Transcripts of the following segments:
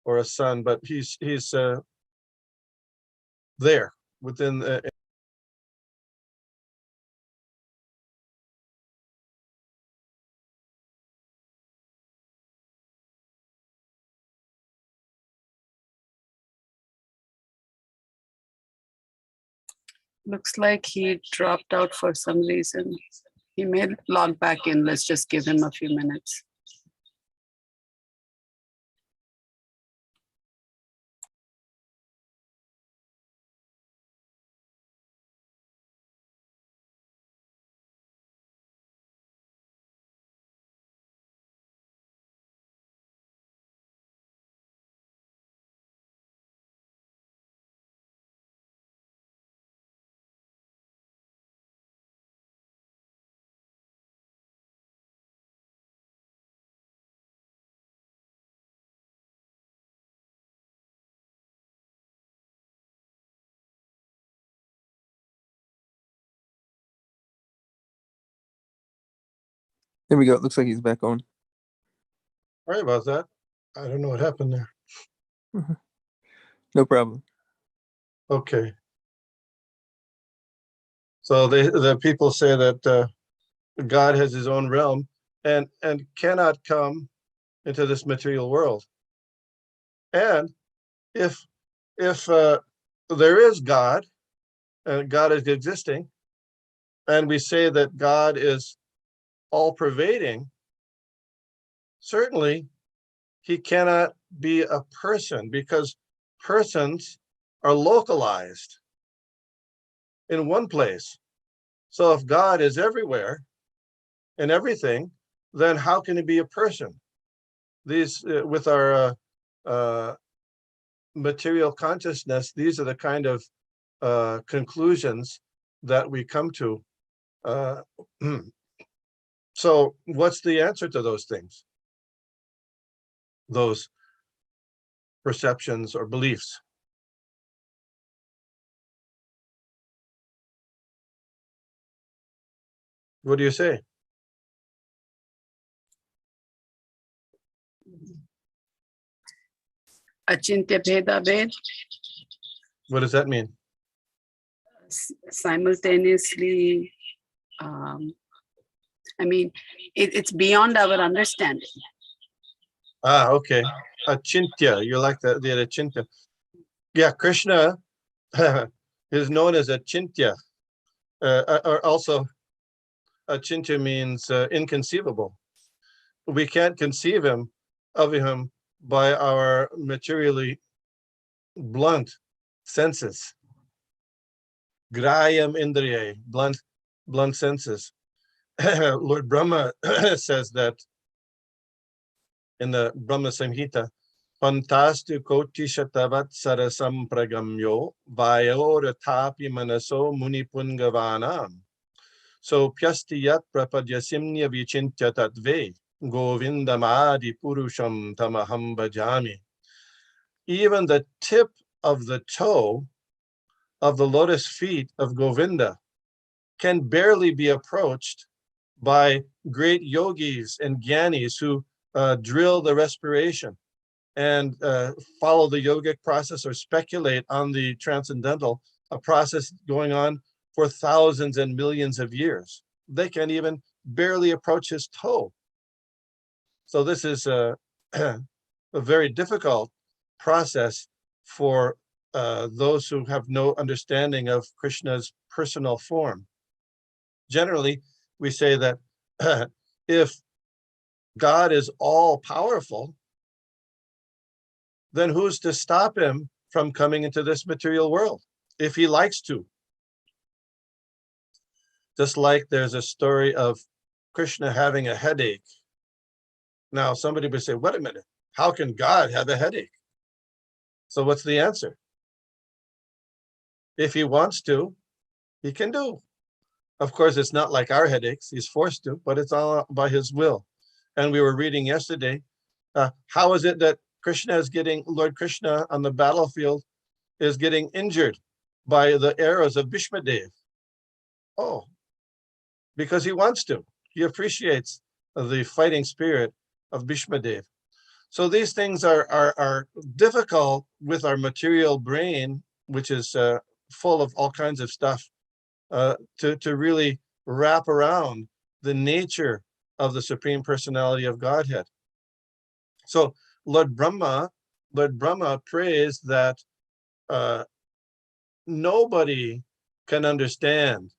or a son, but he's there within Looks like he dropped out for some reason. He may log back in. Let's just give him a few minutes. There we go. It looks like he's back on. Sorry about that. I don't know what happened there. No problem. Okay. So the people say that God has his own realm and cannot come into this material world. And if there is God, and God is existing, and we say that God is all-pervading, certainly he cannot be a person, because persons are localized in one place. So if God is everywhere and everything, then how can he be a person? These with our material consciousness, these are the kind of conclusions that we come to. So what's the answer to those things? Those perceptions or beliefs? What do you say? Achintya Bheda Ved. What does that mean? Simultaneously, I mean, it's beyond our understanding. Ah, okay. Achintya, you like the achintya. Yeah, Krishna is known as Achintya. Or also, Achintya means inconceivable. We can't conceive of him by our materially blunt senses. Grayam indriya, blunt senses. Lord Brahma says that in the Brahma Samhita, Pantastu koti shatavat sarasam pragamyo vayoratapi manaso munipungavanam. So pyastiyat prapadyasimnya vichintya tatve govindamadi purusham tamaham bhajami. Even the tip of the toe of the lotus feet of Govinda can barely be approached by great yogis and gyanis who drill the respiration and follow the yogic process or speculate on the transcendental, a process going on for thousands and millions of years. They can even barely approach his toe. So this is a very difficult process for those who have no understanding of Krishna's personal form. Generally, we say that if God is all powerful, then who's to stop him from coming into this material world if he likes to? Just like there's a story of Krishna having a headache. Now, somebody would say, wait a minute, how can God have a headache? So what's the answer? If he wants to, he can do. Of course, it's not like our headaches. He's forced to, but it's all by his will. And we were reading yesterday, how is it that Lord Krishna on the battlefield is getting injured by the arrows of Bhishmadev? Oh, because he wants to. He appreciates the fighting spirit of Bhishmadev. So these things are difficult with our material brain, which is full of all kinds of stuff, to really wrap around the nature of the Supreme Personality of Godhead. So Lord Brahma prays that nobody can understand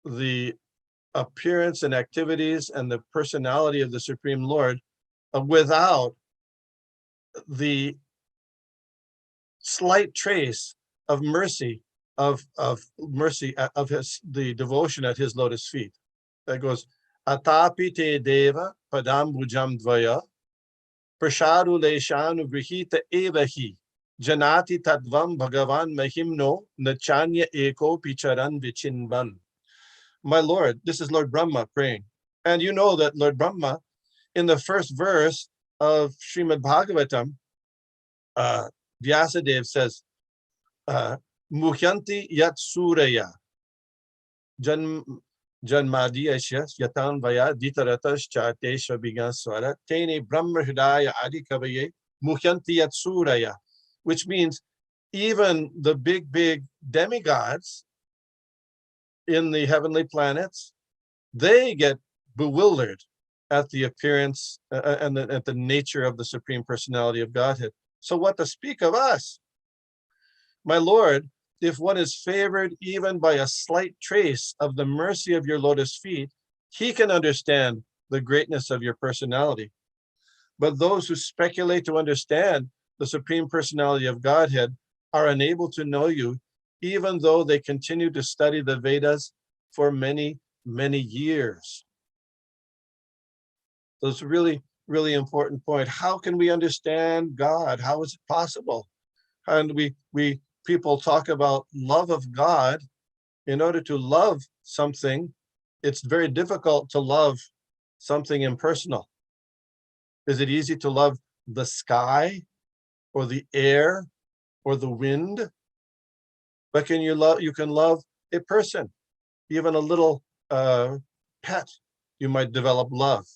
the appearance and activities and the personality of the Supreme Lord without the slight trace of mercy of the devotion at his lotus feet. That goes, Atapi te deva padambujam dvaya prashadu leshanu grihita evahi janati tadvam bhagavan mahimno nachanya eko picharan vichinban. My Lord, this is Lord Brahma praying. And you know that Lord Brahma, in the first verse of Srimad Bhagavatam, Vyasadeva says, Muhyanti yat suraya janmadiyasya yatan vaya ditaratas chatesha biganswara tene brahma hridaya adi kavaye muhyanti yat suraya, which means even the big demigods in the heavenly planets, they get bewildered at the appearance and at the nature of the Supreme Personality of Godhead. So what to speak of us? My Lord, if one is favored even by a slight trace of the mercy of your lotus feet, he can understand the greatness of your personality. But those who speculate to understand the Supreme Personality of Godhead are unable to know you, even though they continue to study the Vedas for many years. So it's really important point. How can we understand God? How is it possible? And we people talk about love of God. In order to love something, it's very difficult to love something impersonal. Is it easy to love the sky or the air or the wind? But you can love a person, even a little pet, you might develop love.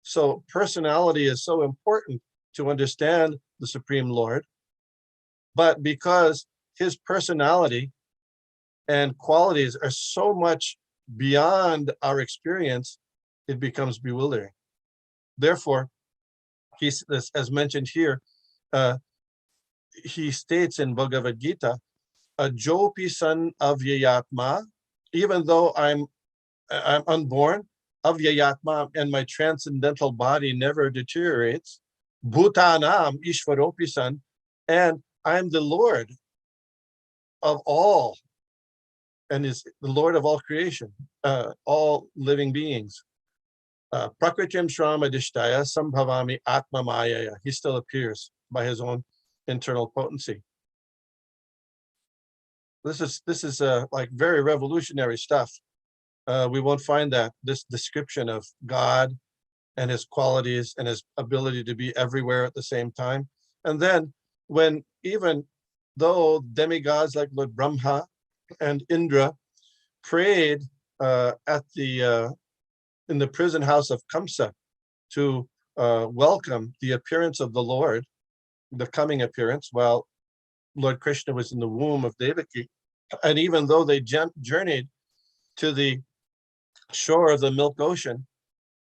So personality is so important to understand the Supreme Lord. But because his personality and qualities are so much beyond our experience, it becomes bewildering. Therefore, he's, as mentioned here, he states in Bhagavad Gita, a Jopi son of Yayatma, even though I'm unborn, of Yayatma, and my transcendental body never deteriorates, Bhutanam Ishvaropi san, and I'm the Lord of all, and is the Lord of all creation, all living beings. Prakritim Shramadishtaya Sambhavami Atma Mayaya. He still appears by his own internal potency. This is like very revolutionary stuff. We won't find this description of God and his qualities and his ability to be everywhere at the same time. And then when even though demigods like Lord Brahma and Indra prayed in the prison house of Kamsa to welcome the appearance of the Lord, the coming appearance, while Lord Krishna was in the womb of Devaki, and even though they journeyed to the shore of the Milk Ocean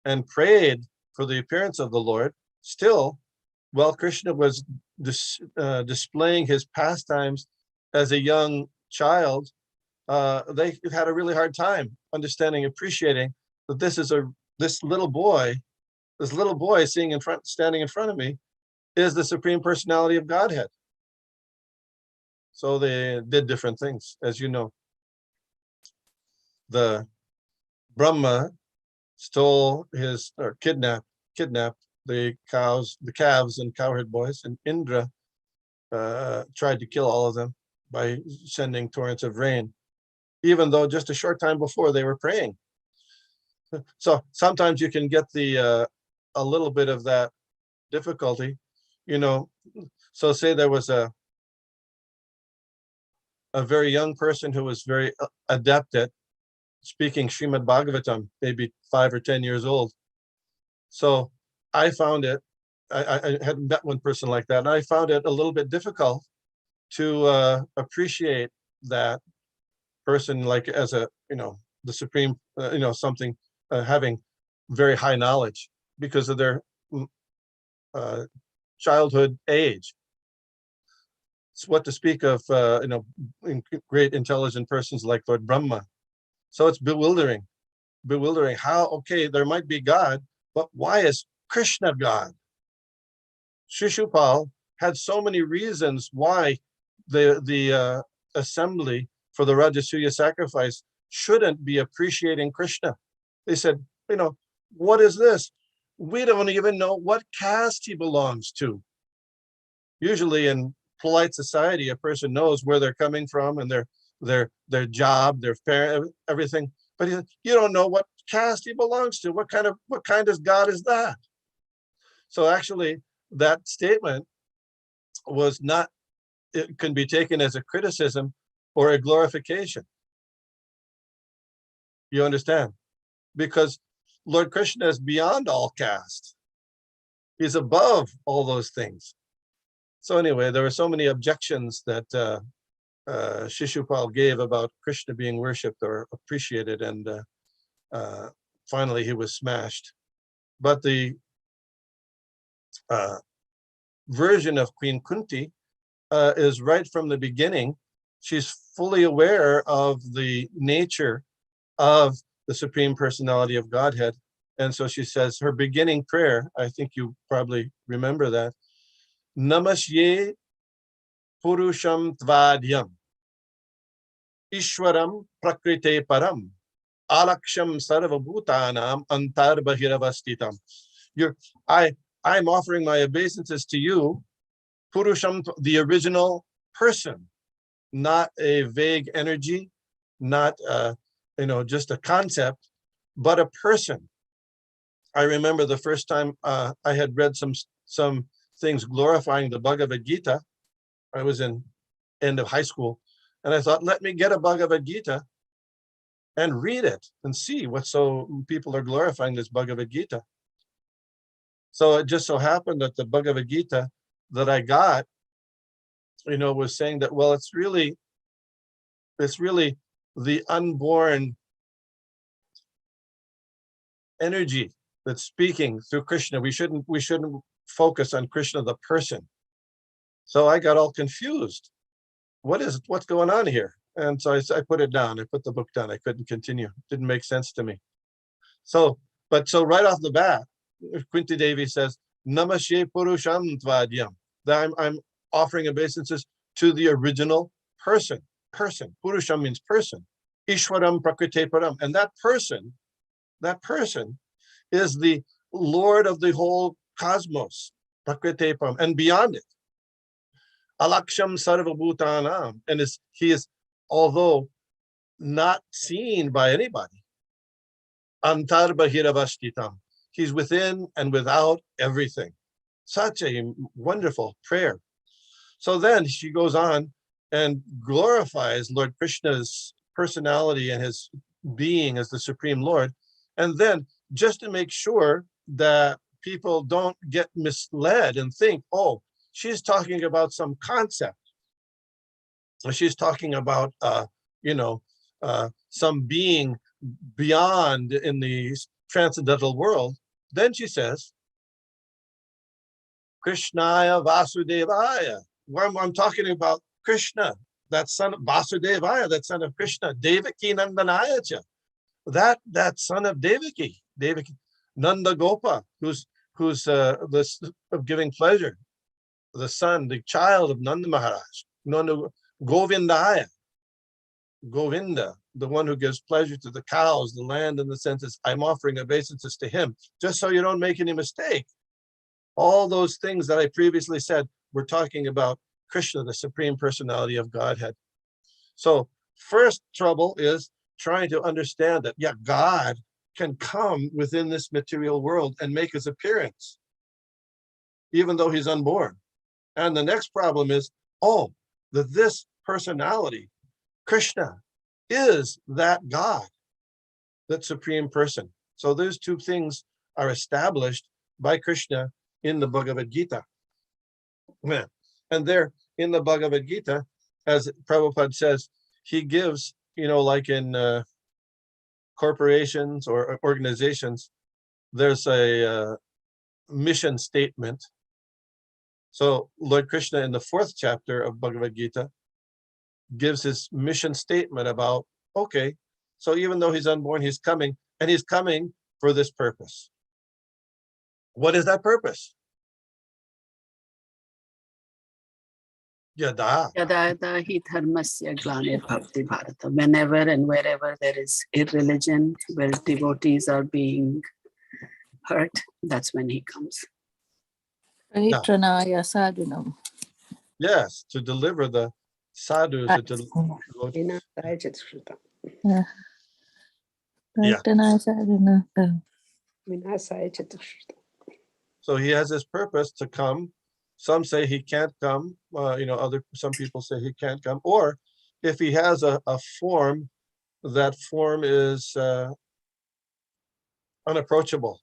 and prayed for the appearance of the Lord, still, while Krishna was displaying his pastimes as a young child, they had a really hard time understanding, appreciating that this little boy standing in front of me is the Supreme Personality of Godhead. So they did different things, as you know. The Brahma stole kidnapped the calves and cowherd boys, and Indra tried to kill all of them by sending torrents of rain, even though just a short time before they were praying. So sometimes you can get a little bit of that difficulty, So say there was a very young person who was very adept at speaking Srimad Bhagavatam, maybe 5 or 10 years old. So I found it I hadn't met one person like that, and I found it a little bit difficult to appreciate that person, like as a, the supreme, something, having very high knowledge because of their childhood age. It's what to speak of, great intelligent persons like Lord Brahma. So it's bewildering. How, okay, there might be God, but why is Krishna God? Shishupal had so many reasons why the assembly for the Rajasuya sacrifice shouldn't be appreciating Krishna. They said, what is this? We don't even know what caste he belongs to. Usually in polite society, a person knows where they're coming from and their job, their parent, everything. But you don't know what caste he belongs to. What kind of God is that? So actually, that statement was not, it can be taken as a criticism or a glorification. You understand? Because Lord Krishna is beyond all caste. He's above all those things. So anyway, there were so many objections that Shishupal gave about Krishna being worshipped or appreciated, and finally he was smashed. But the version of Queen Kunti is right from the beginning. She's fully aware of the nature of the Supreme Personality of Godhead. And so she says her beginning prayer, I think you probably remember that, Namasye Purusham Tvadyam Ishwaram Prakrite Param Alaksham Sarvabhutanam Antar Bahiravastitam. I'm offering my obeisances to you, Purusham, the original person, not a vague energy, not just a concept, but a person. I remember the first time I had read some things glorifying the Bhagavad Gita. I was in end of high school, and I thought, let me get a Bhagavad Gita and read it and see what people are glorifying this Bhagavad Gita. So it just so happened that the Bhagavad Gita that I got, was saying that, well, it's really the unborn energy that's speaking through Krishna. We shouldn't focus on Krishna, the person. So I got all confused. What's going on here? And so I put it down. I put the book down. I couldn't continue. It didn't make sense to me. So right off the bat, Kunti Devi says, Namashe Purusham Tvadyam. I'm offering obeisances to the original person. Purusham means person. Ishwaram Prakrite Param. And that person is the Lord of the whole cosmos, Prakrite Param, and beyond it. Alaksham Sarvabhutanam. And he is, although not seen by anybody, Antar Bahiravastitam. He's within and without everything. Such a wonderful prayer. So then she goes on and glorifies Lord Krishna's personality and his being as the Supreme Lord. And then just to make sure that people don't get misled and think, oh, she's talking about some concept. She's talking about, some being beyond in the transcendental world. Then she says, Krishnaya Vasudevaya. I'm talking about Krishna, that son of Vasudevaya, that son of Krishna, Devaki Nandanaya. That son of Devaki, Nanda Gopa, who's of giving pleasure, the son, the child of Nanda Maharaj, Nanda Govindaya, Govinda, the one who gives pleasure to the cows, the land, and the senses. I'm offering obeisances to him, just so you don't make any mistake. All those things that I previously said, we're talking about Krishna, the Supreme Personality of Godhead. So first trouble is trying to understand that, God can come within this material world and make his appearance, even though he's unborn. And the next problem is, that this personality, Krishna, is that God, that Supreme Person. So those two things are established by Krishna in the Bhagavad Gita. Yeah. And there in the Bhagavad Gita, as Prabhupada says, he gives, like in corporations or organizations, there's a mission statement. So Lord Krishna in the 4th chapter of Bhagavad Gita gives his mission statement about, okay, so even though he's unborn, he's coming, and he's coming for this purpose. What is that purpose? Yada. Yada hi dharmasya glanir bhavati bharata. Whenever and wherever there is irreligion, where devotees are being hurt, that's when he comes. Paritranaya sadhunam. Yes, to deliver the sadhus. Vinasaya Chatushrutam. Paritranaya sadhunam. Vinasaya Chatushrutam. So he has his purpose to come. Some say he can't come. Some people say he can't come. Or if he has a form, that form is unapproachable.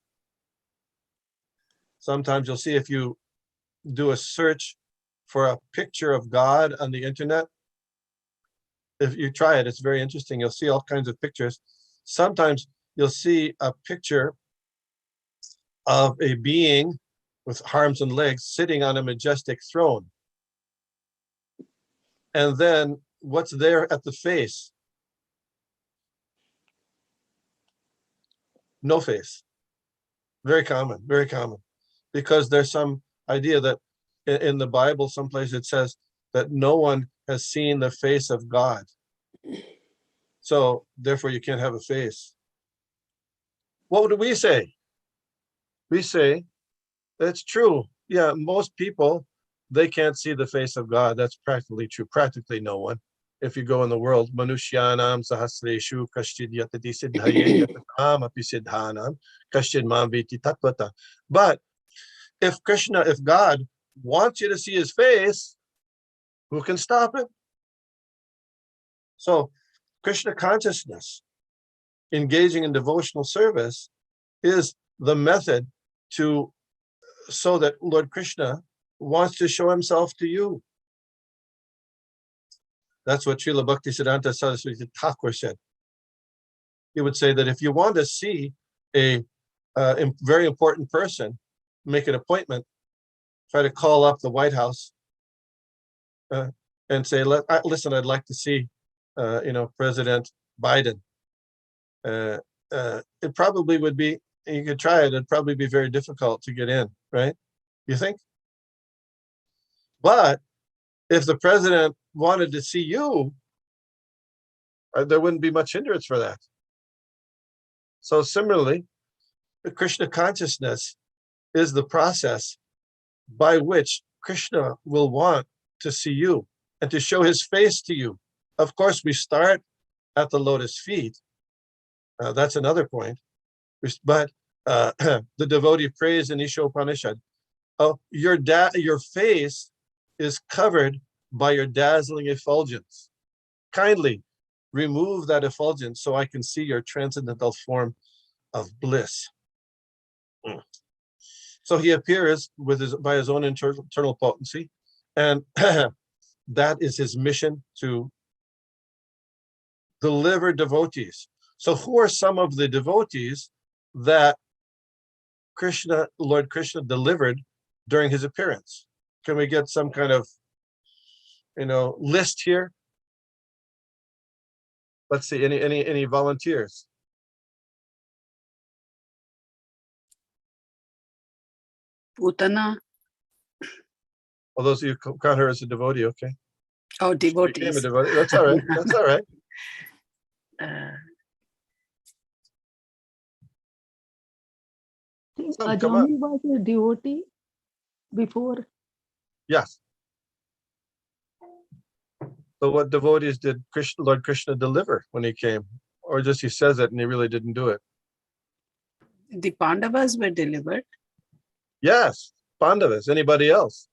Sometimes you'll see if you do a search for a picture of God on the internet, if you try it, it's very interesting. You'll see all kinds of pictures. Sometimes you'll see a picture of a being with arms and legs sitting on a majestic throne. And then what's there at the face? No face. Very common, very common. Because there's some idea that in the Bible, someplace it says that no one has seen the face of God. So therefore you can't have a face. What do we say? We say, that's true. Yeah, most people, they can't see the face of God. That's practically true. Practically no one. If you go in the world, Manushyanam sahasreshu kashchid yatati siddhaye yatatam api siddhanam kashchid mam viti tatvata. But if God wants you to see his face, who can stop it? So Krishna consciousness, engaging in devotional service, is the method so that Lord Krishna wants to show himself to you. That's what Srila Bhaktisiddhanta Saraswati Thakur said. He would say that if you want to see a very important person, make an appointment, try to call up the White House and say, listen, I'd like to see, President Biden. It probably would be, you could try it, it'd probably be very difficult to get in, right? You think? But if the president wanted to see you, there wouldn't be much hindrance for that. So similarly, the Krishna consciousness is the process by which Krishna will want to see you and to show his face to you. Of course, we start at the lotus feet. That's another point. But the devotee prays in Isha Upanishad, your face is covered by your dazzling effulgence. Kindly remove that effulgence so I can see your transcendental form of bliss. So he appears by his own internal potency, and that is his mission, to deliver devotees. So who are some of the devotees that Lord Krishna delivered during his appearance? Can we get some kind of, list here? Let's see, any volunteers? Putana. Well, those of you who count her as a devotee, okay. Oh, She became a devotees. devotee. That's all right. That's all right. Come on. Ajami was a devotee before. Yes. So what devotees did Lord Krishna deliver when he came? Or just he says it and he really didn't do it? The Pandavas were delivered. Yes. Pandavas. Anybody else?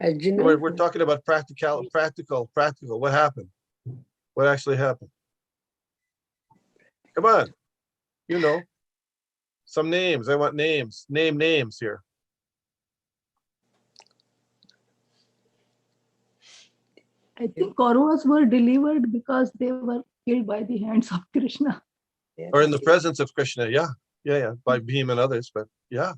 Arjuna. We're talking about practical. What happened? What actually happened? Come on. Some names. I want names. Name names here. I think Kauravas were delivered because they were killed by the hands of Krishna. Or in the presence of Krishna, yeah, by Bhim and others, but yeah,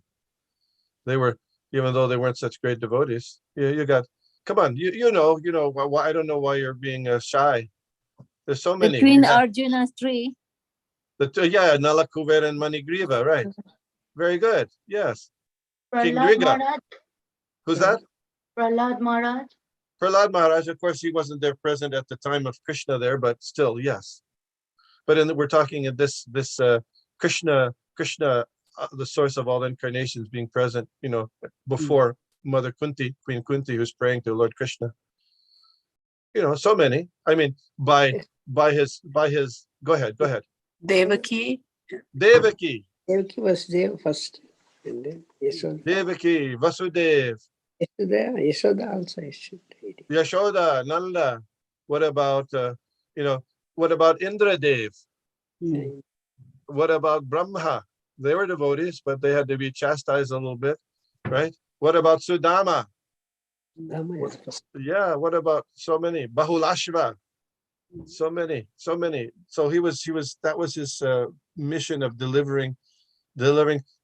they were, even though they weren't such great devotees. You got, come on, you know, why I don't know why you're being shy. There's so many. Between Arjuna's tree. Yeah, Nala, Kuber, and Manigriva, right? Very good. Yes. King Prahlad Griga. Maharaj. Who's that? Prahlad Maharaj. Prahlad Maharaj. Of course, he wasn't there present at the time of Krishna there, but still, yes. But we're talking in this Krishna, the source of all incarnations, being present, before Mother Kunti, Queen Kunti, who's praying to Lord Krishna. So many. I mean, by his. Go ahead. Devaki. Devaki was there first. And then Yashoda. Devaki, Vasudev, Yashoda also. Yashoda, Nanda. What about Indradev? Mm. What about Brahma? They were devotees, but they had to be chastised a little bit, right? What about Sudama? Dhamma is first. Yeah, what about so many? Bahulashva. So many. So that was his mission of delivering.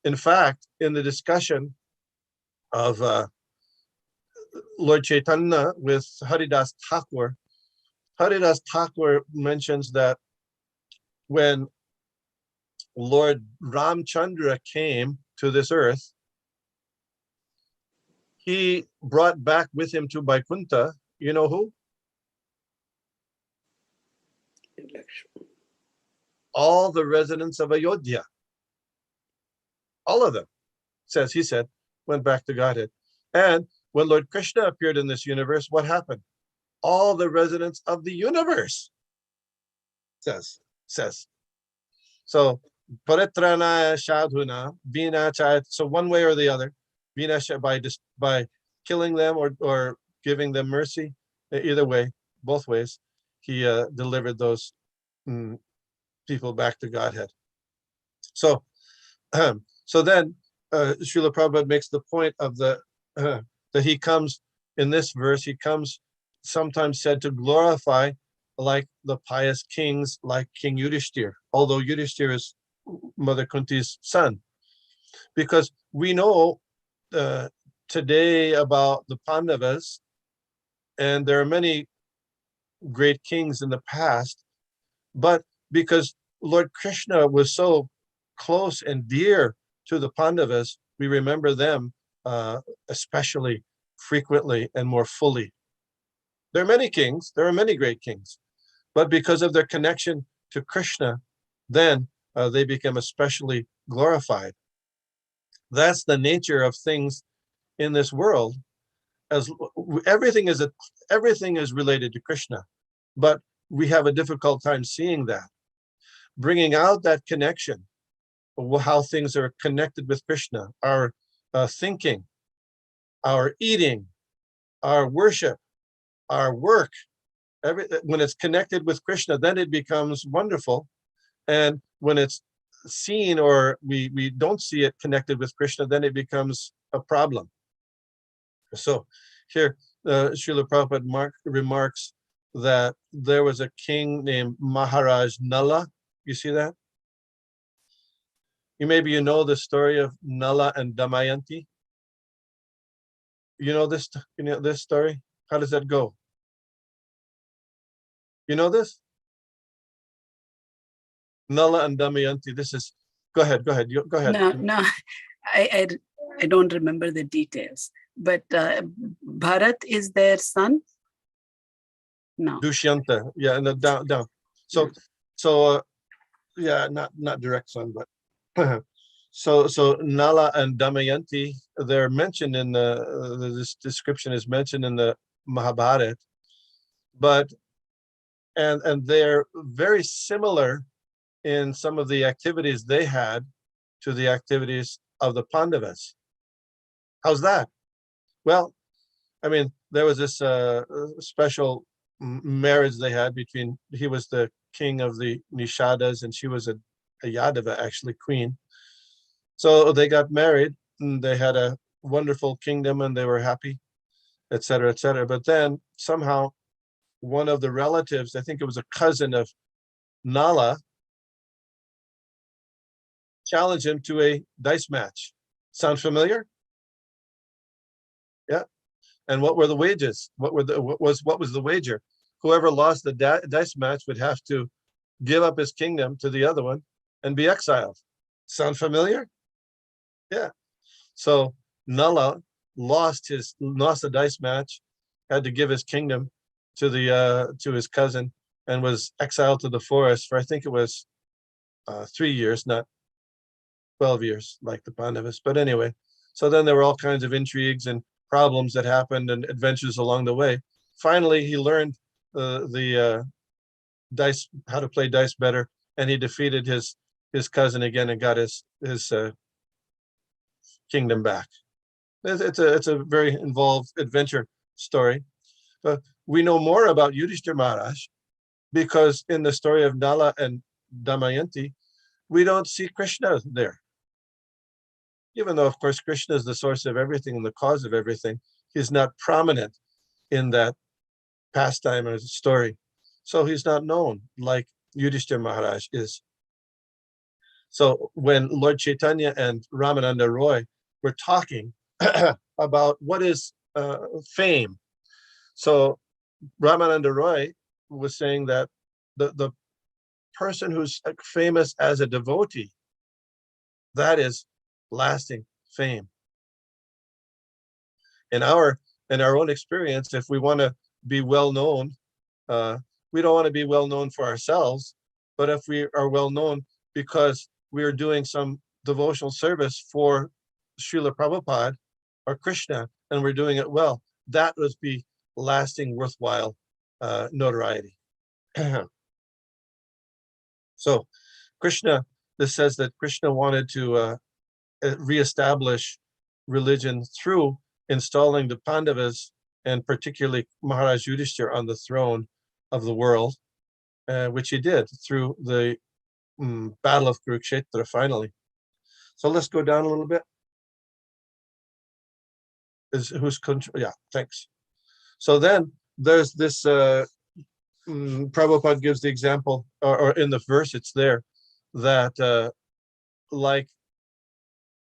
In fact, in the discussion of Lord Chaitanya with Haridas Thakur mentions that when Lord Ramchandra came to this earth, he brought back with him to Vaikuntha, you know who? All the residents of Ayodhya. All of them, he said, went back to Godhead. And when Lord Krishna appeared in this universe, what happened? All the residents of the universe, says. So, Paritranaya Shadhuna, Vina Chayat, so one way or the other, Vina by killing them or giving them mercy, either way, both ways, he delivered those people back to Godhead. So then Srila Prabhupada makes the point of that he comes in this verse, he comes sometimes said to glorify like the pious kings like King Yudhishthir, although Yudhishthir is Mother Kunti's son. Because we know today about the Pandavas, and there are many great kings in the past, but because Lord Krishna was so close and dear to the Pandavas, we remember them especially frequently and more fully. There are many kings, there are many great kings, but because of their connection to Krishna, then they become especially glorified. That's the nature of things in this world. As everything is related to Krishna, but we have a difficult time seeing that, bringing out that connection, how things are connected with Krishna, our thinking, our eating, our worship, our work. When it's connected with Krishna, then it becomes wonderful. And when it's seen or we don't see it connected with Krishna, then it becomes a problem. So here, Srila Prabhupada remarks that there was a king named Maharaja Nala. You see that? Maybe you know the story of Nala and Damayanti. You know this story? How does that go? You know this? Nala and Damayanti. This is. Go ahead. Go ahead. No. I don't remember the details. But Bharat is their son? No. Dushyanta. Yeah, no, down. So yeah, not direct son, but so Nala and Damayanti, they're mentioned in this description is mentioned in the Mahabharata, but and they're very similar in some of the activities they had to the activities of the Pandavas. How's that? Well, I mean, there was this special marriage they had between, he was the king of the Nishadas and she was a Yadava, actually, queen. So they got married and they had a wonderful kingdom and they were happy, etc., etc. But then somehow one of the relatives, I think it was a cousin of Nala, challenged him to a dice match. Sound familiar? Yeah. And what were the wages? What was the wager? Whoever lost the dice match would have to give up his kingdom to the other one and be exiled. Sound familiar? Yeah. So Nala lost the dice match, had to give his kingdom to his cousin, and was exiled to the forest for, I think it was 3 years, not 12 years like the Pandavas. But anyway, so then there were all kinds of intrigues and problems that happened and adventures along the way. Finally, he learned the dice, how to play dice better, and he defeated his cousin again and got his kingdom back. It's a very involved adventure story. But we know more about Yudhishthira Maharaj because in the story of Nala and Damayanti, we don't see Krishna there. Even though, of course, Krishna is the source of everything and the cause of everything, he's not prominent in that pastime or story. So he's not known like Yudhishthira Maharaj is. So when Lord Chaitanya and Ramananda Roy were talking about what is fame, so Ramananda Roy was saying that the person who's famous as a devotee, that is lasting fame. In our own experience, if we want to be well known, we don't want to be well known for ourselves, but if we are well known because we are doing some devotional service for Srila Prabhupada or Krishna, and we're doing it well, that would be lasting, worthwhile notoriety. So Krishna, this says that Krishna wanted to reestablish religion through installing the Pandavas and particularly Maharaj Yudhishthira on the throne of the world, which he did through the Battle of Kurukshetra finally. So let's go down a little bit. Who's control? Yeah, thanks. So then there's this, Prabhupada gives the example, or in the verse it's there, that like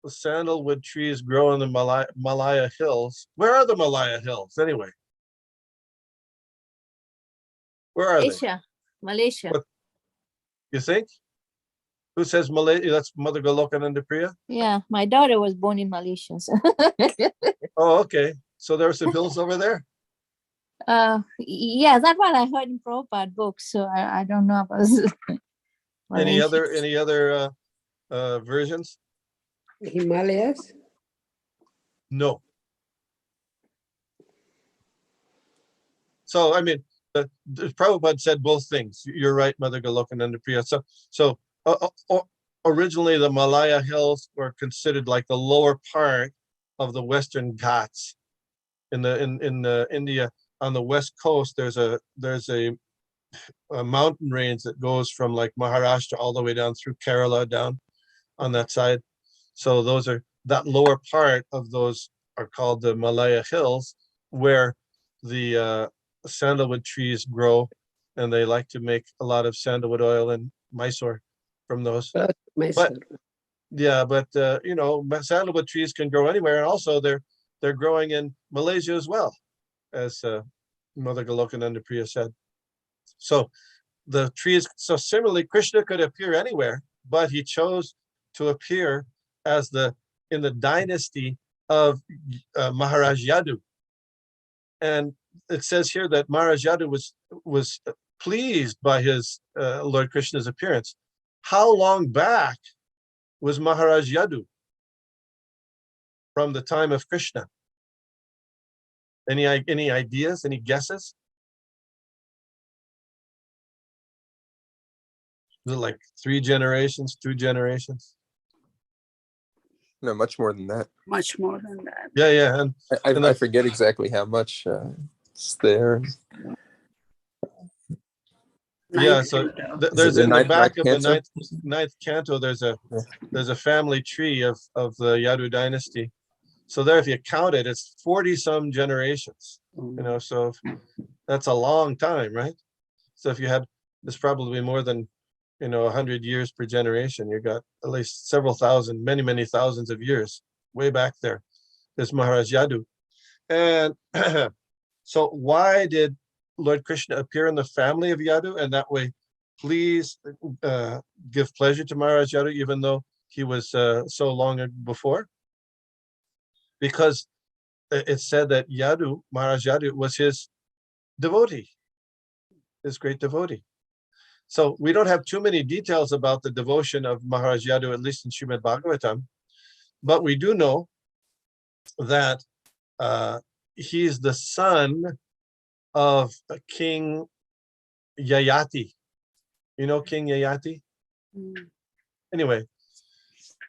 sandalwood trees grow in the Malaya Hills. Where are the Malaya Hills anyway? Where are Malaysia. Malaysia. What, you think? Who says Malaysia? That's Mother Golokananda Priya? Yeah, my daughter was born in Malaysia. So. Oh, okay. So there are some hills over there? Yeah, that's what I heard in Prabhupada books. So I don't know about Any other versions? Himalayas? No. So I mean, Prabhupada said both things. You're right, Mother Golokananda Priya. So originally the Malaya Hills were considered like the lower part of the Western Ghats. In India, on the west coast, there's a mountain range that goes from like Maharashtra all the way down through Kerala down on that side. So that lower part of those are called the Malaya Hills, where the sandalwood trees grow, and they like to make a lot of sandalwood oil and Mysore from those. But sandalwood trees can grow anywhere, and also they're growing in Malaysia as well, as Mother Golokananda Priya said. So the trees, so similarly, Krishna could appear anywhere, but he chose to appear as in the dynasty of Maharaj Yadu. And it says here that Maharaj Yadu was pleased by his Lord Krishna's appearance. How long back was Maharaj Yadu from the time of Krishna? Any ideas? Any guesses? Was it like 3 generations, 2 generations? No, much more than that. Much more than that. Yeah. And I forget exactly how much it's there. Yeah, so there's in the back of the ninth canto, there's a family tree of the Yadu dynasty. So there, if you count it, it's 40 some generations. So That's a long time, right? So if you had, there's probably more than 100 years per generation. You got at least several thousand, many thousands of years way back there. There's Maharaj Yadu. And so why did Lord Krishna appear in the family of Yadu? And that way, please give pleasure to Maharaj Yadu, even though he was so long before. Because it's said that Yadu, Maharaj Yadu, was his devotee, his great devotee. So we don't have too many details about the devotion of Maharaj Yadu, at least in Srimad Bhagavatam, but we do know that he's the son of King Yayati. You know King Yayati? Anyway,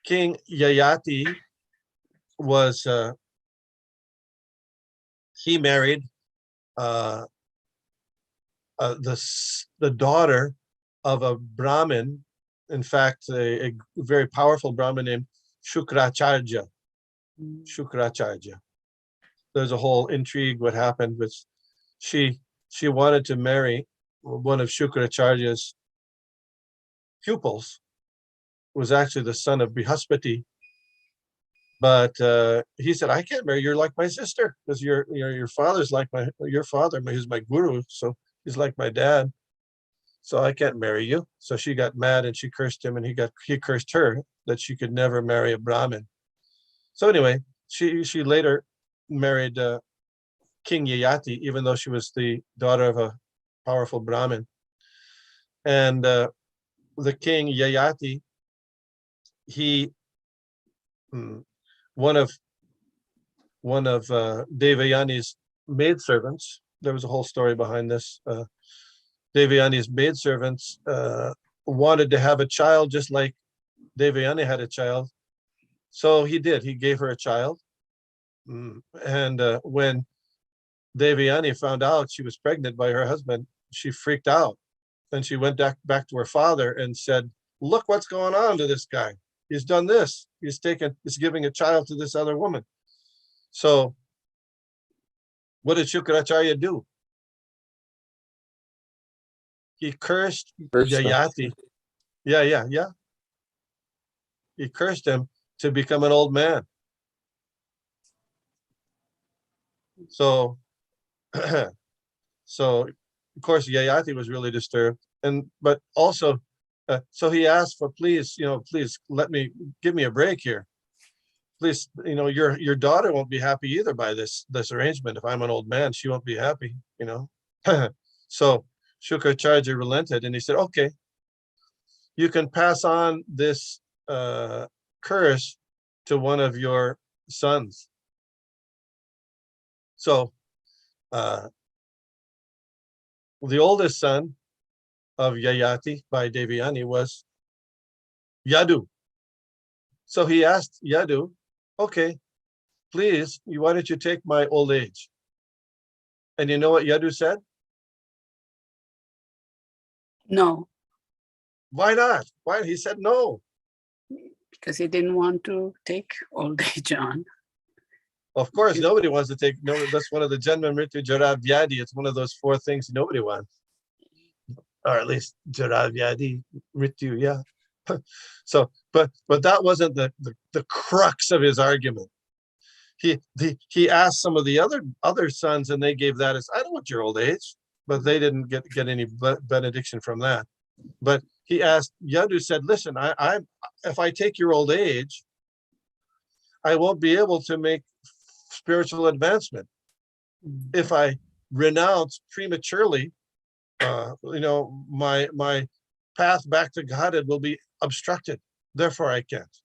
King Yayati was, he married the daughter of a Brahmin, in fact, a very powerful Brahmin named Shukracharya. Shukracharya. There's a whole intrigue what happened, which she wanted to marry one of Shukracharya's pupils, who was actually the son of Brihaspati. But he said, I can't marry you. You're like my sister, because your father's like your father, who's my guru, so he's like my dad. So I can't marry you. So she got mad and she cursed him, and he cursed her that she could never marry a Brahmin. So anyway, she later married King Yayati, even though she was the daughter of a powerful Brahmin. And the King Yayati, one of Devayani's maidservants, there was a whole story behind this. Devayani's maidservants wanted to have a child just like Devayani had a child. So he did. He gave her a child. And when Devayani found out she was pregnant by her husband, she freaked out. And she went back to her father and said, look what's going on to this guy. He's done this. He's giving a child to this other woman. So what did Shukracharya do? He cursed Yayati. Yeah. He cursed him to become an old man. So, so of course Yayati was really disturbed, but also, so he asked for, please give me a break here. Please, your daughter won't be happy either by this arrangement. If I'm an old man, she won't be happy, So Shukracharya relented and he said, okay, you can pass on this curse to one of your sons. So the oldest son of Yayati by Devayani was Yadu. So he asked Yadu, okay, please, why don't you take my old age? And you know what Yadu said? No. Why not? Why? He said no. Because he didn't want to take old age on. Of course, nobody wants to take, no, that's one of the Janma Mrityu Jara Vyadi. It's one of those 4 things nobody wants. Or at least Jara Vyadi, Mrityu, yeah. So, but that wasn't the crux of his argument. He asked some of the other sons, and they gave that as, I don't want your old age, but they didn't get any benediction from that. But he asked, Yadu said, listen, if I take your old age, I won't be able to make spiritual advancement. If I renounce prematurely, my path back to Godhead will be obstructed. Therefore, I can't.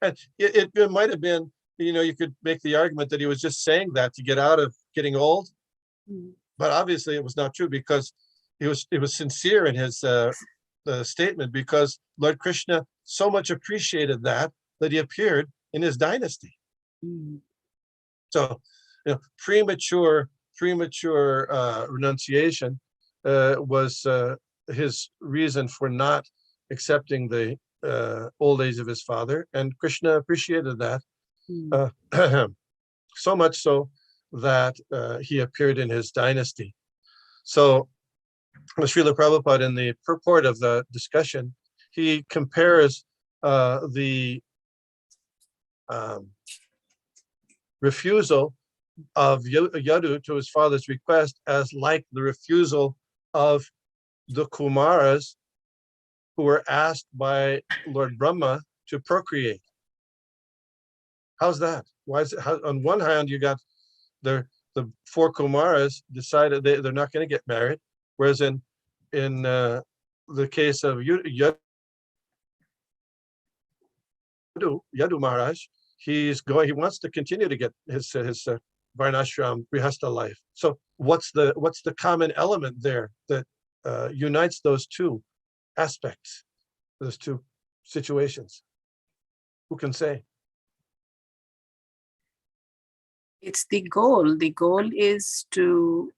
And it might have been, you could make the argument that he was just saying that to get out of getting old, but obviously it was not true, because it was sincere in his statement, because Lord Krishna so much appreciated that he appeared in his dynasty. So, premature renunciation was his reason for not accepting the old age of his father, and Krishna appreciated that so much so that he appeared in his dynasty. So Srila Prabhupada, in the purport of the discussion, he compares the refusal of Yadu to his father's request as like the refusal of the Kumaras who were asked by Lord Brahma to procreate. How's that? Why is it? How, on one hand, you got the four Kumaras decided they're not going to get married, whereas in the case of Yadu Maharaj, he wants to continue to get his varnashram grihastha life. So what's the common element there that unites those two aspects, those two situations? Who can say? It's the goal. The goal is to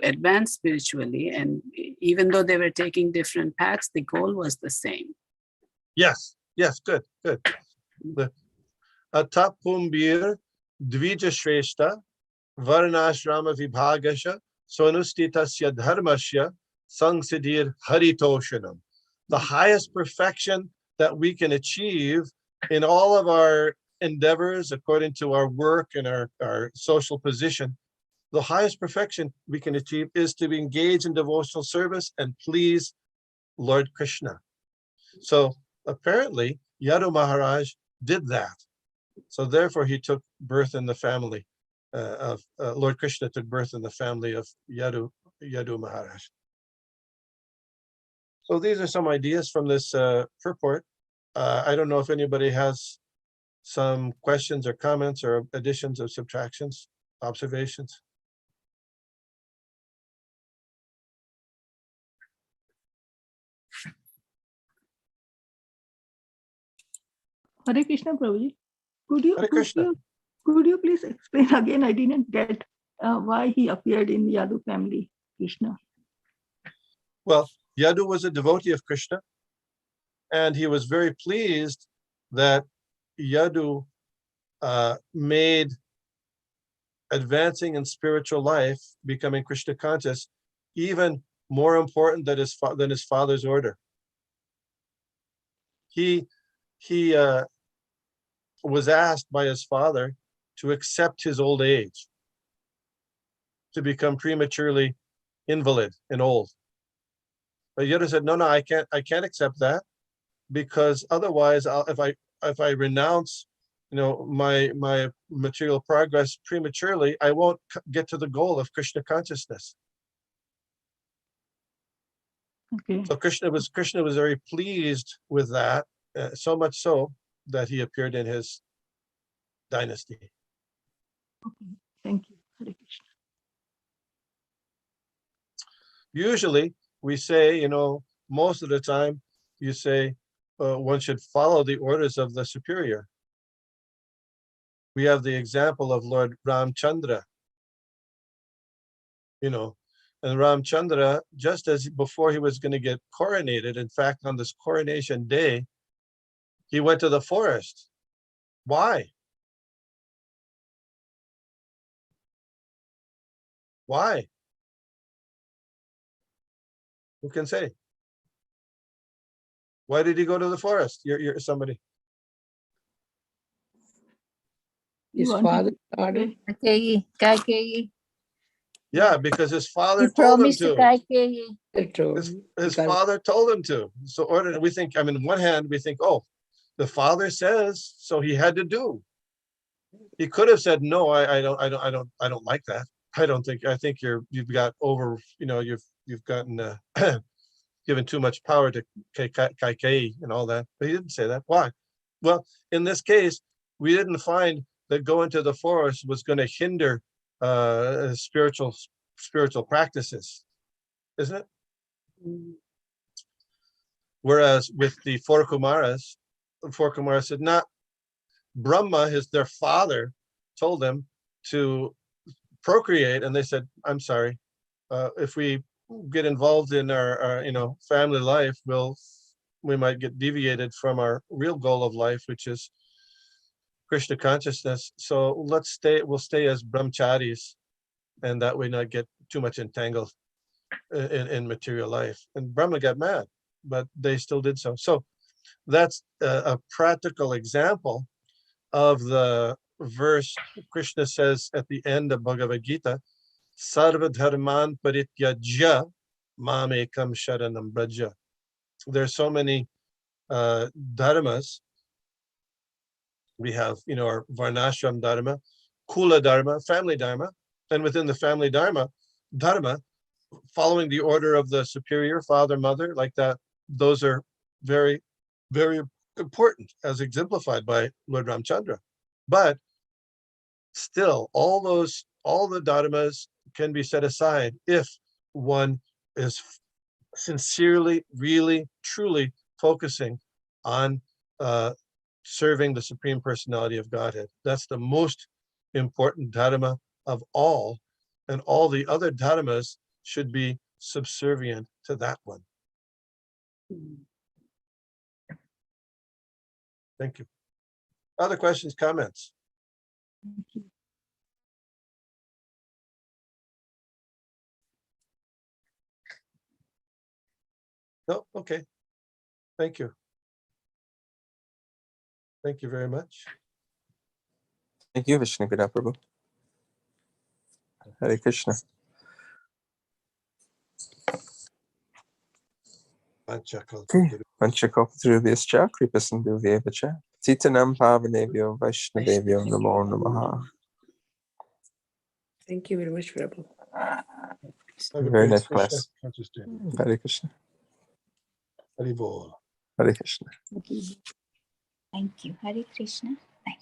advance spiritually, and even though they were taking different paths, the goal was the same. Yes, good. The Atapumbir Dvija Shrestha Varnashrama Vibhagasha Sonustitasya Dharmasya Sangsiddhir Haritoshanam. The highest perfection that we can achieve in all of our endeavors, according to our work and our social position, the highest perfection we can achieve is to be engaged in devotional service and please Lord Krishna. So apparently, Yadu Maharaj did that. So therefore, he took birth in the family of Lord Krishna took birth in the family of Yadu Maharaj. So these are some ideas from this purport. I don't know if anybody has some questions or comments or additions or subtractions, observations. Hare Krishna, Prabhuji. Could you, Hare could Krishna. you, could you please explain again? I didn't get why he appeared in Yadu family, Krishna. Well, Yadu was a devotee of Krishna, and he was very pleased that Yadu made advancing in spiritual life, becoming Krishna conscious, even more important than his father's order. He was asked by his father to accept his old age, to become prematurely invalid and old. But Yadu said, no, I can't accept that, because otherwise, if I renounce, my material progress prematurely, I won't get to the goal of Krishna consciousness. Okay. So Krishna was very pleased with that, so much so that he appeared in his dynasty. Okay. Thank you. Hare Krishna. Usually, we say, most of the time, you say one should follow the orders of the superior. We have the example of Lord Ramchandra, and Ramchandra, just as before he was going to get coronated, in fact, on this coronation day, he went to the forest. Why? Why? Who can say? Why did he go to the forest? You're somebody. His You want father to ordered. Kaikeyi. Yeah, because his father He told him promised to to. Kaikeyi. True. His Because father told him to. So we think, on one hand, we think, oh, the father says, so he had to do. He could have said, no, I don't like that. I think you've got over, you've gotten given too much power to Kaikeyi and all that. But he didn't say that. Why? Well, in this case, we didn't find that going to the forest was going to hinder spiritual practices, isn't it? Whereas with the four Kumaras said, not Brahma, their father, told them to procreate, and they said, I'm sorry, if we get involved in our family life, we might get deviated from our real goal of life, which is Krishna consciousness. So we'll stay as brahmacharis and that way not get too much entangled in material life. And Brahma got mad, but they still did so. So that's a practical example of the verse Krishna says at the end of Bhagavad Gita, Sarva dharman parityajya mamekam sharanam braja. There's so many dharmas. We have, our varnashram dharma, kula dharma, family dharma, and within the family dharma, following the order of the superior, father, mother, like that, those are very, very important as exemplified by Lord Ramchandra. But still, all the dharmas can be set aside if one is sincerely, really, truly focusing on serving the Supreme Personality of Godhead. That's the most important dharma of all, and all the other dharmas should be subservient to that one. Thank you. Other questions, comments? No? Okay. Thank you. Thank you very much. Thank you, Vishnugada Prabhu. Hare Krishna. Vanchakalpadrubhyascha kripasindhuvyevacha titanam pavanebhyo vaishnavebhyo namo namaha. Thank you very much, Prabhu. Have a Very great nice Krishna class. conscious day. Hare Krishna. Hari Bol. Hare Krishna. Thank you. Hare Krishna. Thanks.